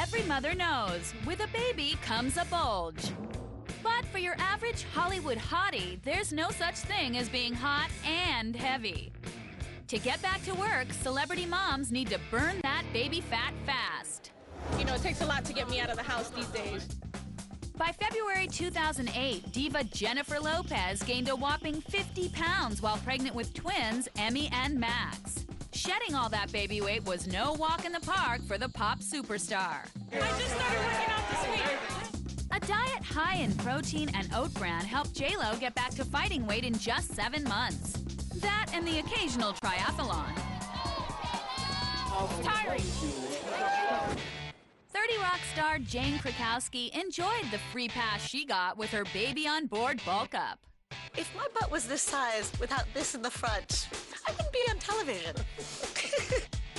Every mother knows, with a baby comes a bulge. But for your average Hollywood hottie, there's no such thing as being hot and heavy. To get back to work, celebrity moms need to burn that baby fat fast. You know, it takes a lot to get me out of the house these days. By February 2008, diva Jennifer Lopez gained a whopping 50 pounds while pregnant with twins Emmy and Max. Shedding all that baby weight was no walk in the park for the pop superstar. I just started working out this week. A diet high in protein and oat bran helped J-Lo get back to fighting weight in just 7 months. That and the occasional triathlon. It's tiring. 30 Rock star Jane Krakowski enjoyed the free pass she got with her baby on board bulk up. If my butt was this size without this in the front, I wouldn't be on television.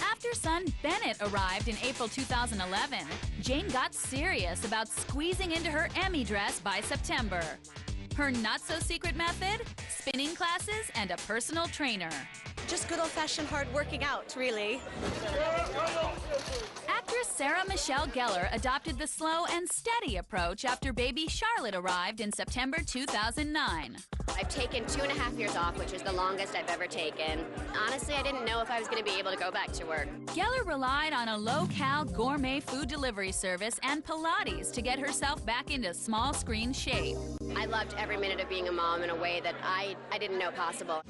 After son Bennett arrived in April 2011, Jane got serious about squeezing into her Emmy dress by September. Her not-so-secret method? Spinning classes and a personal trainer. Just good old-fashioned hard working out, really. Actress Sarah Michelle Gellar adopted the slow and steady approach after baby Charlotte arrived in September 2009. I've taken 2.5 years off, which is the longest I've ever taken. Honestly, I didn't know if I was going to be able to go back to work. Gellar relied on a low-cal gourmet food delivery service and Pilates to get herself back into small-screen shape. I loved every minute of being a mom in a way that I didn't know possible.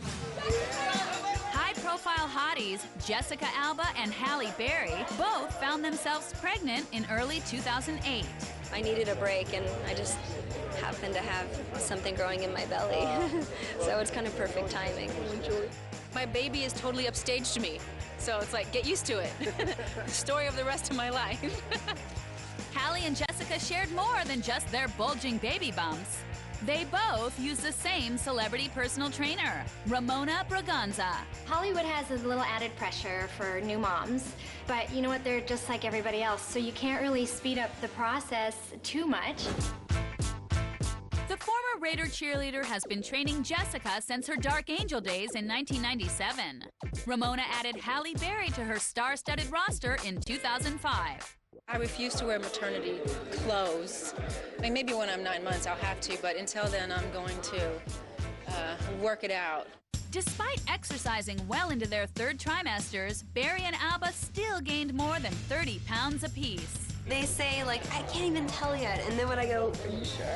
High-profile hotties Jessica Alba and Halle Berry both found themselves pregnant in early 2008. I needed a break, and I just happened to have something growing in my belly. So it's kind of perfect timing. My baby is totally upstaged me, so it's like, get used to it. The story of the rest of my life. Halle and Jessica shared more than just their bulging baby bumps. They both use the same celebrity personal trainer, Ramona Braganza. Hollywood has a little added pressure for new moms, but you know what, they're just like everybody else, so you can't really speed up the process too much. The former Raider cheerleader has been training Jessica since her Dark Angel days in 1997. Ramona added Halle Berry to her star-studded roster in 2005. I refuse to wear maternity clothes. I mean, maybe when I'm 9 months I'll have to, but until then I'm going to work it out. Despite exercising well into their third trimesters, Berry and Alba still gained more than 30 pounds apiece. They say, like, I can't even tell yet. And then when I go, are you sure?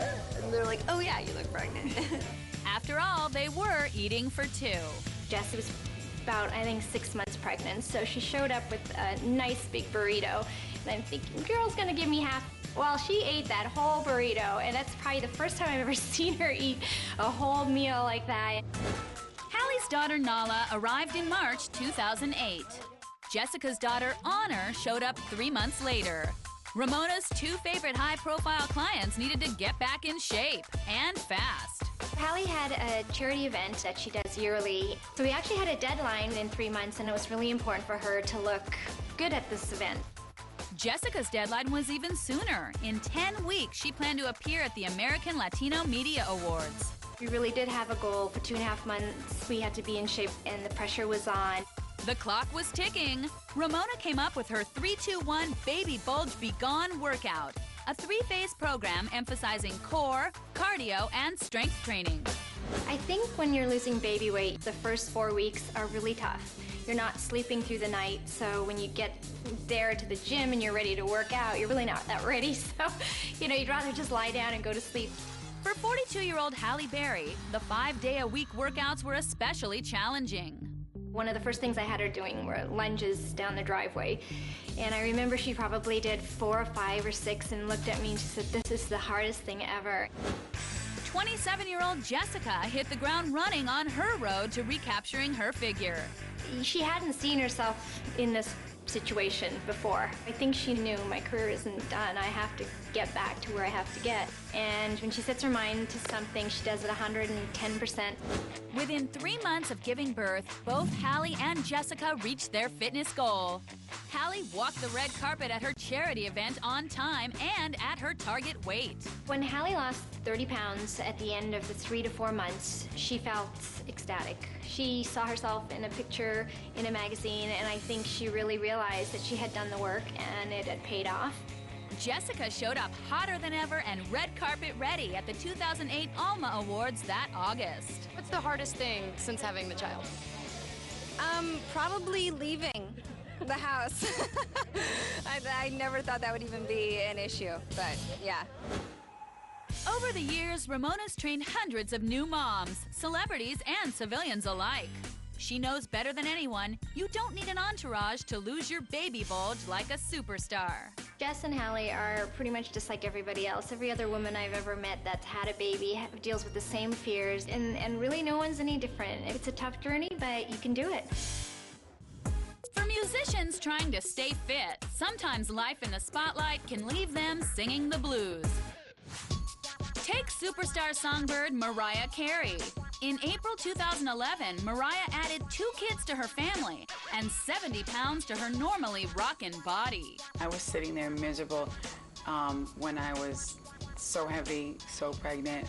And they're like, oh yeah, you look pregnant. After all, they were eating for two. Jess was about, I think, 6 months pregnant, so she showed up with a nice big burrito. And I'm thinking, girl's gonna give me half. Well, she ate that whole burrito, and that's probably the first time I've ever seen her eat a whole meal like that. Hallie's daughter Nala arrived in March 2008. Jessica's daughter Honor showed up 3 months later. Ramona's two favorite high-profile clients needed to get back in shape, and fast. Hallie had a charity event that she does yearly, so we actually had a deadline in 3 months, and it was really important for her to look good at this event. Jessica's deadline was even sooner. In 10 weeks, she planned to appear at the American Latino Media Awards. We really did have a goal. For 2.5 months, we had to be in shape, and the pressure was on. The clock was ticking. Ramona came up with her 3-2-1 Baby Bulge Be Gone workout, a 3-phase program emphasizing core, cardio, and strength training. I think when you're losing baby weight, the first 4 weeks are really tough. You're not sleeping through the night, so when you get there to the gym and you're ready to work out, you're really not that ready, so, you'd rather just lie down and go to sleep. For 42-year-old Halle Berry, the 5-day-a-week workouts were especially challenging. One of the first things I had her doing were lunges down the driveway, and I remember she probably did 4 or 5 or 6 and looked at me and she said, "This is the hardest thing ever." 27-year-old Jessica hit the ground running on her road to recapturing her figure. She hadn't seen herself in this situation before. I think she knew my career isn't done. I have to get back to where I have to get. And when she sets her mind to something, she does it 110%. Within 3 months of giving birth, both Halle and Jessica reached their fitness goal. Halle walked the red carpet at her charity event on time and at her target weight. When Halle lost 30 pounds at the end of the 3 to 4 months, she felt ecstatic. She saw herself in a picture in a magazine, and I think she really realized that she had done the work and it had paid off. Jessica showed up hotter than ever and red carpet ready at the 2008 Alma Awards that August. What's the hardest thing since having the child? Probably leaving the house. I never thought that would even be an issue, but yeah. Over the years, Ramona's trained hundreds of new moms, celebrities and civilians alike. She knows better than anyone, you don't need an entourage to lose your baby bulge like a superstar. Jess and Hallie are pretty much just like everybody else. Every other woman I've ever met that's had a baby deals with the same fears, and really no one's any different. It's a tough journey, but you can do it. For musicians trying to stay fit, sometimes life in the spotlight can leave them singing the blues. Take superstar songbird Mariah Carey. In April 2011, Mariah added 2 kids to her family and 70 pounds to her normally rockin' body. I was sitting there miserable when I was so heavy, so pregnant.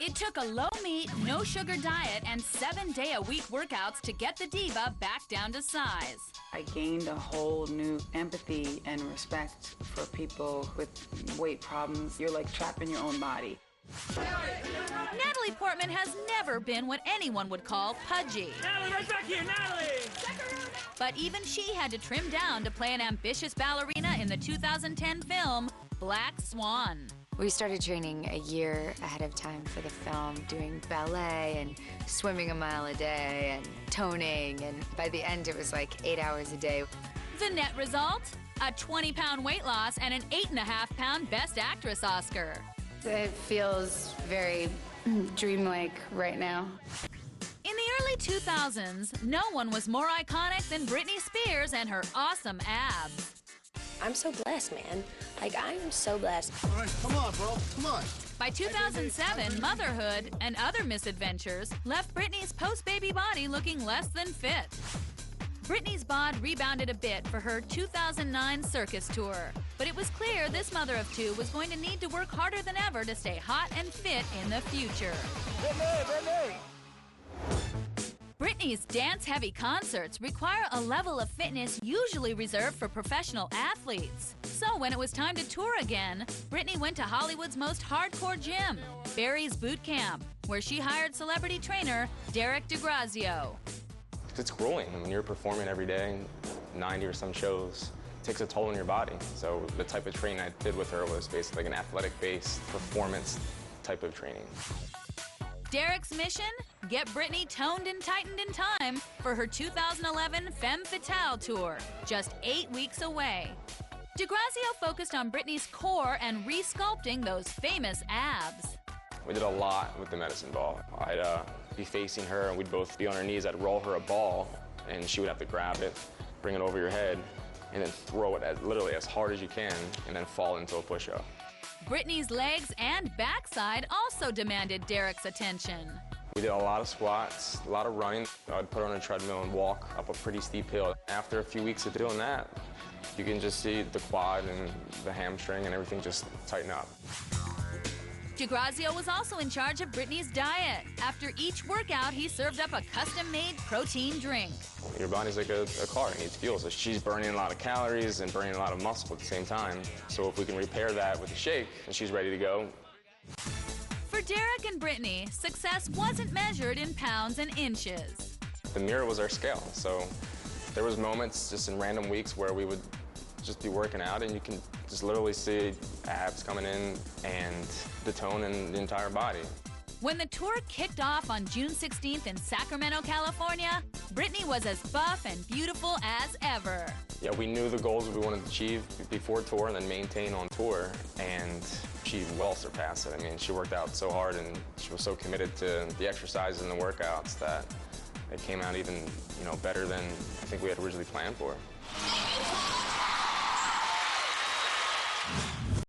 It took a low-meat, no-sugar diet and 7-day-a-week workouts to get the diva back down to size. I gained a whole new empathy and respect for people with weight problems. You're like trapped in your own body. Natalie Portman has never been what anyone would call pudgy. Natalie, right back here, Natalie! But even she had to trim down to play an ambitious ballerina in the 2010 film Black Swan. We started training a year ahead of time for the film, doing ballet and swimming a mile a day and toning, and by the end it was like 8 hours a day. The net result? A 20-pound weight loss and an 8.5-pound Best Actress Oscar. It feels very dreamlike right now. In the early 2000s, no one was more iconic than Britney Spears and her awesome abs. I'm so blessed, man. Like, I am so blessed. All right, come on, bro. Come on. By 2007, motherhood and other misadventures left Britney's post-baby body looking less than fit. Britney's bod rebounded a bit for her 2009 circus tour, but it was clear this mother of 2 was going to need to work harder than ever to stay hot and fit in the future. Britney! Britney's dance-heavy concerts require a level of fitness usually reserved for professional athletes. So when it was time to tour again, Britney went to Hollywood's most hardcore gym, Barry's Boot Camp, where she hired celebrity trainer Derek DeGrazio. It's grueling. I mean, you're performing every day, 90 or some shows. It takes a toll on your body. So the type of training I did with her was basically like an athletic-based performance type of training. Derek's mission? Get Britney toned and tightened in time for her 2011 Femme Fatale tour, just 8 weeks away. DeGrazio focused on Britney's core and re-sculpting those famous abs. We did a lot with the medicine ball. I'd be facing her and we'd both be on our knees. I'd roll her a ball and she would have to grab it, bring it over your head, and then throw it literally as hard as you can and then fall into a push-up. Britney's legs and backside also demanded Derek's attention. We did a lot of squats, a lot of running. I'd put her on a treadmill and walk up a pretty steep hill. After a few weeks of doing that, you can just see the quad and the hamstring and everything just tighten up. DeGrazio was also in charge of Britney's diet. After each workout, he served up a custom-made protein drink. Your body's like a car, it needs fuel. So she's burning a lot of calories and burning a lot of muscle at the same time. So if we can repair that with a shake, and she's ready to go. For Derek and Britney, success wasn't measured in pounds and inches. The mirror was our scale. So there was moments just in random weeks where we would just be working out and you can just literally see abs coming in and the tone in the entire body. When the tour kicked off on June 16th in Sacramento, California, Britney was as buff and beautiful as ever. Yeah, we knew the goals we wanted to achieve before tour and then maintain on tour, and she well surpassed it. I mean, she worked out so hard and she was so committed to the exercises and the workouts that it came out even, better than I think we had originally planned for.